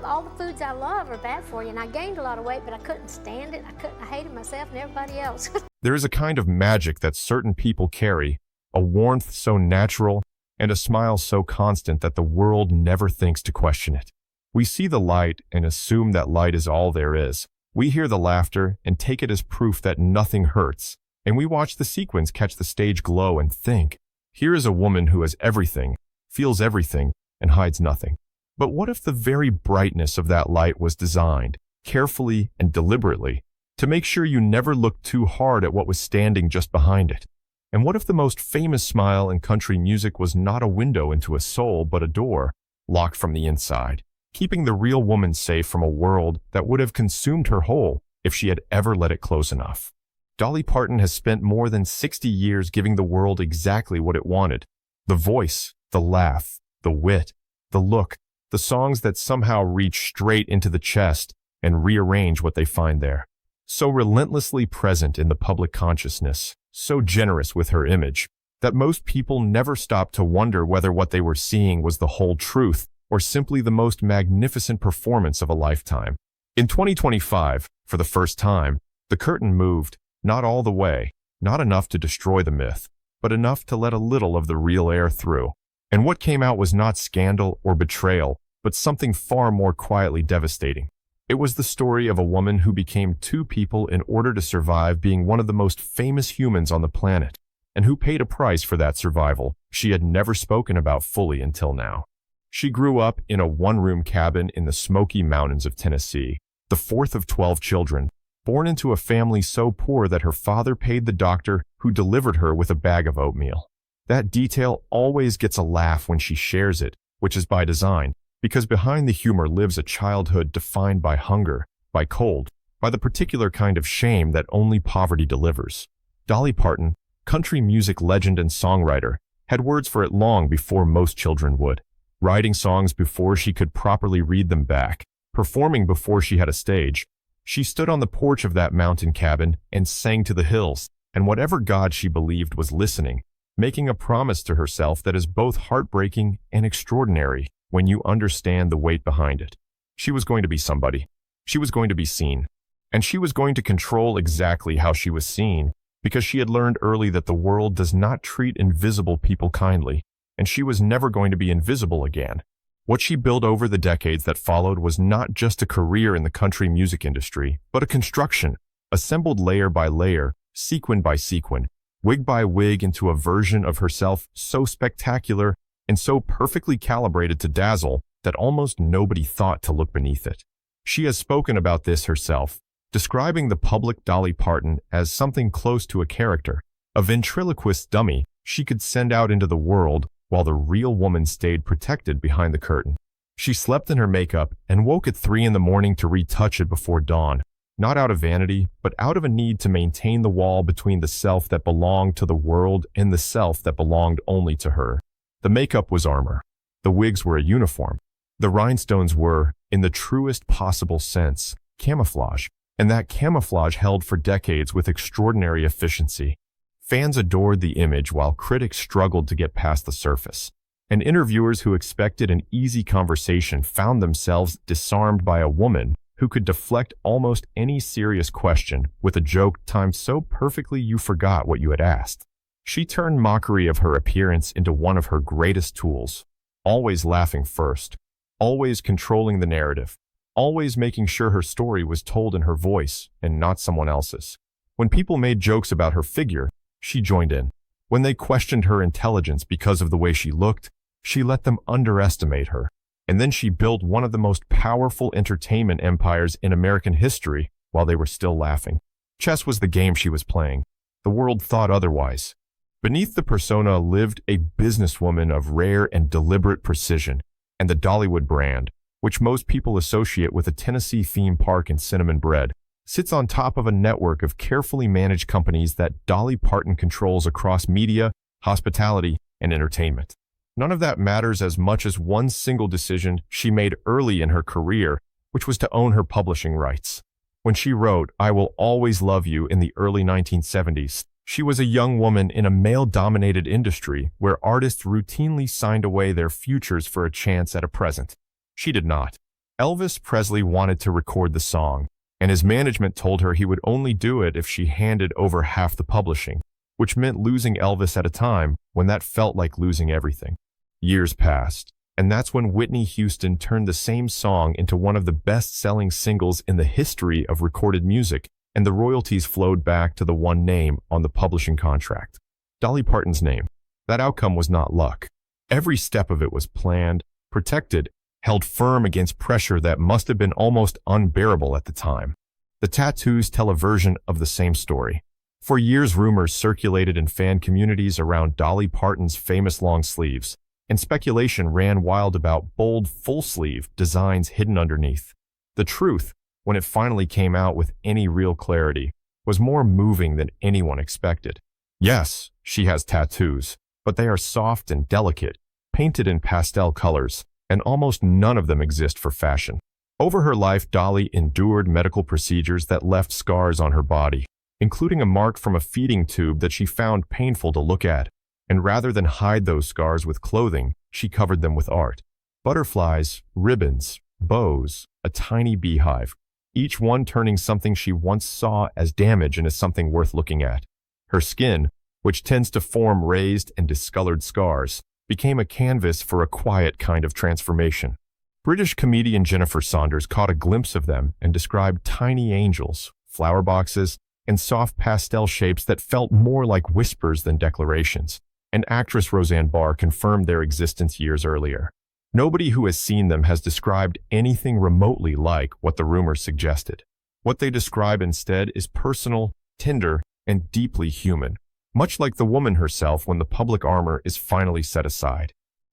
all the foods I love are bad for you, and I gained a lot of weight, but I couldn't stand it. I hated myself and everybody else. There is a kind of magic that certain people carry, a warmth so natural and a smile so constant that the world never thinks to question it. We see the light and assume that light is all there is. We hear the laughter and take it as proof that nothing hurts. And we watch the sequins catch the stage glow and think, here is a woman who has everything, feels everything, and hides nothing. But what if the very brightness of that light was designed, carefully and deliberately, to make sure you never looked too hard at what was standing just behind it? And what if the most famous smile in country music was not a window into a soul, but a door, locked from the inside, keeping the real woman safe from a world that would have consumed her whole if she had ever let it close enough? Dolly Parton has spent more than 60 years giving the world exactly what it wanted: the voice, the laugh, the wit, the look, the songs that somehow reach straight into the chest and rearrange what they find there. So relentlessly present in the public consciousness, so generous with her image, that most people never stopped to wonder whether what they were seeing was the whole truth or simply the most magnificent performance of a lifetime. In 2025, for the first time, the curtain moved, not all the way, not enough to destroy the myth, but enough to let a little of the real air through. And what came out was not scandal or betrayal, but something far more quietly devastating. It was the story of a woman who became two people in order to survive being one of the most famous humans on the planet, and who paid a price for that survival she had never spoken about fully until now. She grew up in a one-room cabin in the Smoky Mountains of Tennessee, the fourth of 12 children, born into a family so poor that her father paid the doctor who delivered her with a bag of oatmeal. That detail always gets a laugh when she shares it, which is by design, because behind the humor lives a childhood defined by hunger, by cold, by the particular kind of shame that only poverty delivers. Dolly Parton, country music legend and songwriter, had words for it long before most children would, writing songs before she could properly read them back, performing before she had a stage. She stood on the porch of that mountain cabin and sang to the hills, and whatever God she believed was listening, making a promise to herself that is both heartbreaking and extraordinary when you understand the weight behind it. She was going to be somebody. She was going to be seen. And she was going to control exactly how she was seen, because she had learned early that the world does not treat invisible people kindly, and she was never going to be invisible again. What she built over the decades that followed was not just a career in the country music industry, but a construction, assembled layer by layer, sequin by sequin, wig by wig into a version of herself so spectacular and so perfectly calibrated to dazzle that almost nobody thought to look beneath it. She has spoken about this herself, describing the public Dolly Parton as something close to a character, a ventriloquist dummy she could send out into the world while the real woman stayed protected behind the curtain. She slept in her makeup and woke at 3 in the morning to retouch it before dawn, not out of vanity, but out of a need to maintain the wall between the self that belonged to the world and the self that belonged only to her. The makeup was armor. The wigs were a uniform. The rhinestones were, in the truest possible sense, camouflage, and that camouflage held for decades with extraordinary efficiency. Fans adored the image while critics struggled to get past the surface, and interviewers who expected an easy conversation found themselves disarmed by a woman who could deflect almost any serious question with a joke timed so perfectly you forgot what you had asked. She turned mockery of her appearance into one of her greatest tools, always laughing first, always controlling the narrative, always making sure her story was told in her voice and not someone else's. When people made jokes about her figure, she joined in. When they questioned her intelligence because of the way she looked, she let them underestimate her. And then she built one of the most powerful entertainment empires in American history while they were still laughing. Chess was the game she was playing. The world thought otherwise. Beneath the persona lived a businesswoman of rare and deliberate precision, and the Dollywood brand, which most people associate with a Tennessee theme park and cinnamon bread, sits on top of a network of carefully managed companies that Dolly Parton controls across media, hospitality, and entertainment. None of that matters as much as one single decision she made early in her career, which was to own her publishing rights. When she wrote "I Will Always Love You" in the early 1970s, she was a young woman in a male-dominated industry where artists routinely signed away their futures for a chance at a present. She did not. Elvis Presley wanted to record the song, and his management told her he would only do it if she handed over half the publishing, which meant losing Elvis at a time when that felt like losing everything. Years passed, and that's when Whitney Houston turned the same song into one of the best-selling singles in the history of recorded music, and the royalties flowed back to the one name on the publishing contract, Dolly Parton's name. That outcome was not luck. Every step of it was planned, protected, held firm against pressure that must have been almost unbearable at the time. The tattoos tell a version of the same story. For years, rumors circulated in fan communities around Dolly Parton's famous long sleeves, and speculation ran wild about bold, full-sleeve designs hidden underneath. The truth, when it finally came out with any real clarity, was more moving than anyone expected. Yes, she has tattoos, but they are soft and delicate, painted in pastel colors, and almost none of them exist for fashion. Over her life, Dolly endured medical procedures that left scars on her body, including a mark from a feeding tube that she found painful to look at. And rather than hide those scars with clothing, she covered them with art. Butterflies, ribbons, bows, a tiny beehive, each one turning something she once saw as damage into something worth looking at. Her skin, which tends to form raised and discolored scars, became a canvas for a quiet kind of transformation. British comedian Jennifer Saunders caught a glimpse of them and described tiny angels, flower boxes, and soft pastel shapes that felt more like whispers than declarations. And actress Roseanne Barr confirmed their existence years earlier. Nobody who has seen them has described anything remotely like what the rumors suggested. What they describe instead is personal, tender, and deeply human, much like the woman herself when the public armor is finally set aside.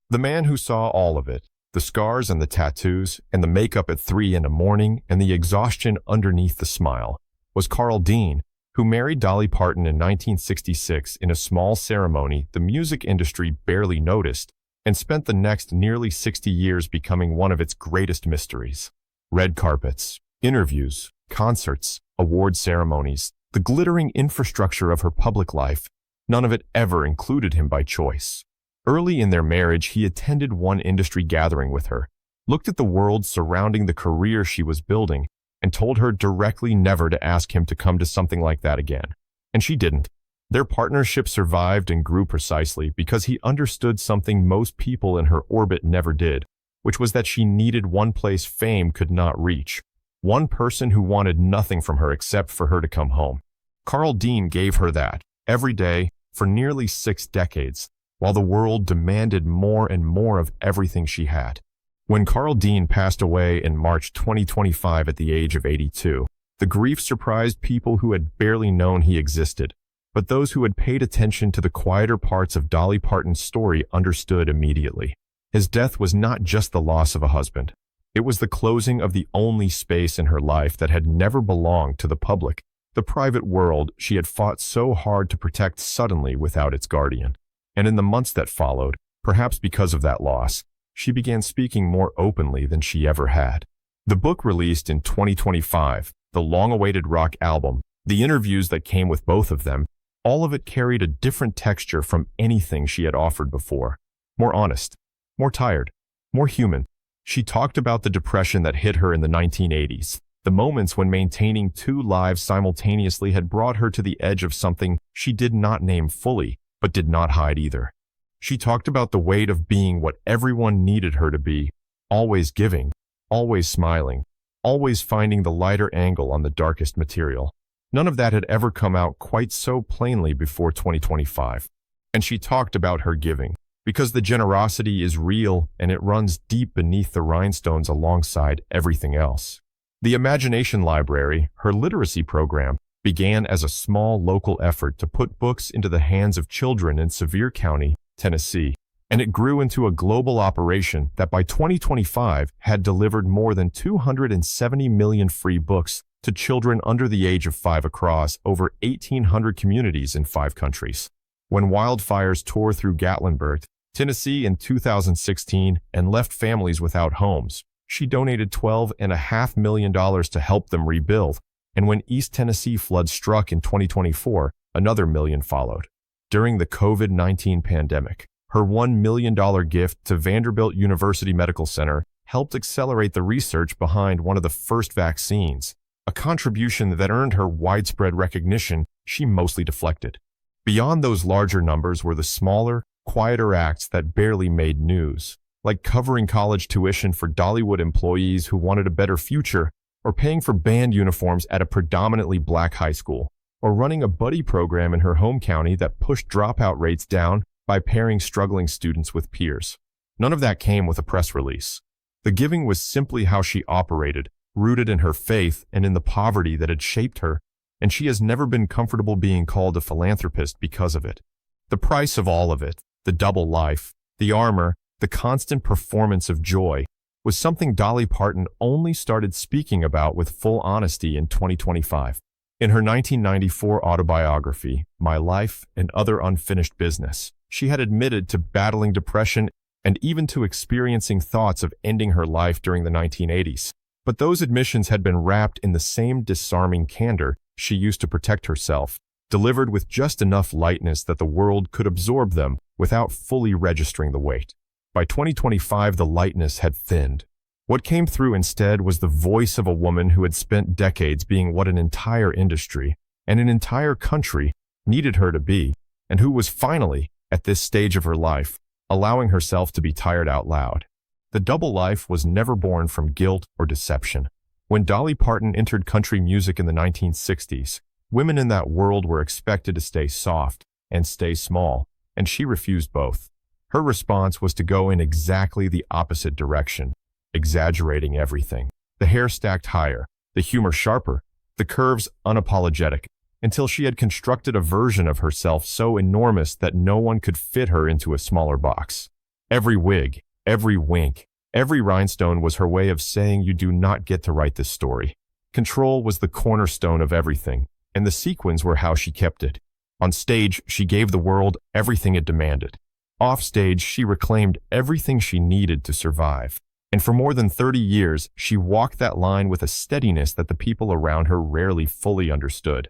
The man who saw all of it, the scars and the tattoos, and the makeup at 3 a.m, and the exhaustion underneath the smile, was Carl Dean, who married Dolly Parton in 1966 in a small ceremony the music industry barely noticed, and spent the next nearly 60 years becoming one of its greatest mysteries. Red carpets, interviews, concerts, award ceremonies, the glittering infrastructure of her public life, none of it ever included him by choice. Early in their marriage, he attended one industry gathering with her, looked at the world surrounding the career she was building, and told her directly never to ask him to come to something like that again. And she didn't. Their partnership survived and grew precisely because he understood something most people in her orbit never did, which was that she needed one place fame could not reach, one person who wanted nothing from her except for her to come home. Carl Dean gave her that, every day, for nearly 6 decades, while the world demanded more and more of everything she had. When Carl Dean passed away in March 2025 at the age of 82, the grief surprised people who had barely known he existed, but those who had paid attention to the quieter parts of Dolly Parton's story understood immediately. His death was not just the loss of a husband. It was the closing of the only space in her life that had never belonged to the public, the private world she had fought so hard to protect suddenly without its guardian. And in the months that followed, perhaps because of that loss, she began speaking more openly than she ever had. The book released in 2025, the long-awaited rock album, the interviews that came with both of them, all of it carried a different texture from anything she had offered before. More honest, more tired, more human. She talked about the depression that hit her in the 1980s, the moments when maintaining 2 lives simultaneously had brought her to the edge of something she did not name fully, but did not hide either. She talked about the weight of being what everyone needed her to be, always giving, always smiling, always finding the lighter angle on the darkest material. None of that had ever come out quite so plainly before 2025. And she talked about her giving, because the generosity is real and it runs deep beneath the rhinestones alongside everything else. The Imagination Library, her literacy program, began as a small local effort to put books into the hands of children in Sevier County, Tennessee, and it grew into a global operation that by 2025 had delivered more than 270 million free books to children under the age of 5 across over 1,800 communities in 5 countries. When wildfires tore through Gatlinburg, Tennessee in 2016 and left families without homes, she donated $12.5 million to help them rebuild, and when East Tennessee floods struck in 2024, another million followed. During the COVID-19 pandemic, her $1 million gift to Vanderbilt University Medical Center helped accelerate the research behind one of the first vaccines, a contribution that earned her widespread recognition she mostly deflected. Beyond those larger numbers were the smaller, quieter acts that barely made news, like covering college tuition for Dollywood employees who wanted a better future, or paying for band uniforms at a predominantly black high school, or running a buddy program in her home county that pushed dropout rates down by pairing struggling students with peers. None of that came with a press release. The giving was simply how she operated, rooted in her faith and in the poverty that had shaped her, and she has never been comfortable being called a philanthropist because of it. The price of all of it, the double life, the armor, the constant performance of joy, was something Dolly Parton only started speaking about with full honesty in 2025. In her 1994 autobiography, My Life and Other Unfinished Business, she had admitted to battling depression and even to experiencing thoughts of ending her life during the 1980s. But those admissions had been wrapped in the same disarming candor she used to protect herself, delivered with just enough lightness that the world could absorb them without fully registering the weight. By 2025, the lightness had thinned. What came through instead was the voice of a woman who had spent decades being what an entire industry and an entire country needed her to be, and who was finally, at this stage of her life, allowing herself to be tired out loud. The double life was never born from guilt or deception. When Dolly Parton entered country music in the 1960s, women in that world were expected to stay soft and stay small, and she refused both. Her response was to go in exactly the opposite direction, exaggerating everything. The hair stacked higher, the humor sharper, the curves unapologetic, until she had constructed a version of herself so enormous that no one could fit her into a smaller box. Every wig, every wink, every rhinestone was her way of saying you do not get to write this story. Control was the cornerstone of everything, and the sequins were how she kept it. On stage, she gave the world everything it demanded. Off stage, she reclaimed everything she needed to survive. And for more than 30 years, she walked that line with a steadiness that the people around her rarely fully understood.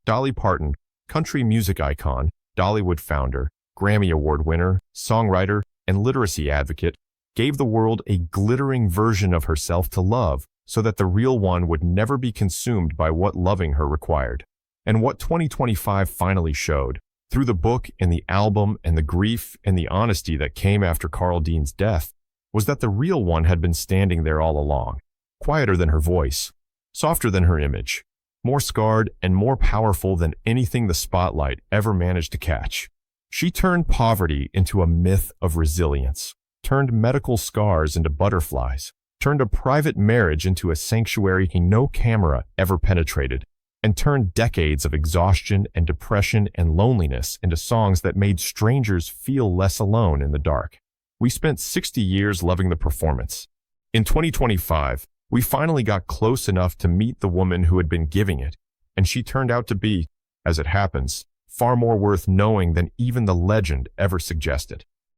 Dolly Parton, country music icon, Dollywood founder, Grammy Award winner, songwriter, and literacy advocate, gave the world a glittering version of herself to love so that the real one would never be consumed by what loving her required. And what 2025 finally showed, through the book and the album and the grief and the honesty that came after Carl Dean's death, was that the real one had been standing there all along, quieter than her voice, softer than her image, more scarred and more powerful than anything the spotlight ever managed to catch. She turned poverty into a myth of resilience, turned medical scars into butterflies, turned a private marriage into a sanctuary no camera ever penetrated, and turned decades of exhaustion and depression and loneliness into songs that made strangers feel less alone in the dark. We spent 60 years loving the performance. In 2025, we finally got close enough to meet the woman who had been giving it, and she turned out to be, as it happens, far more worth knowing than even the legend ever suggested.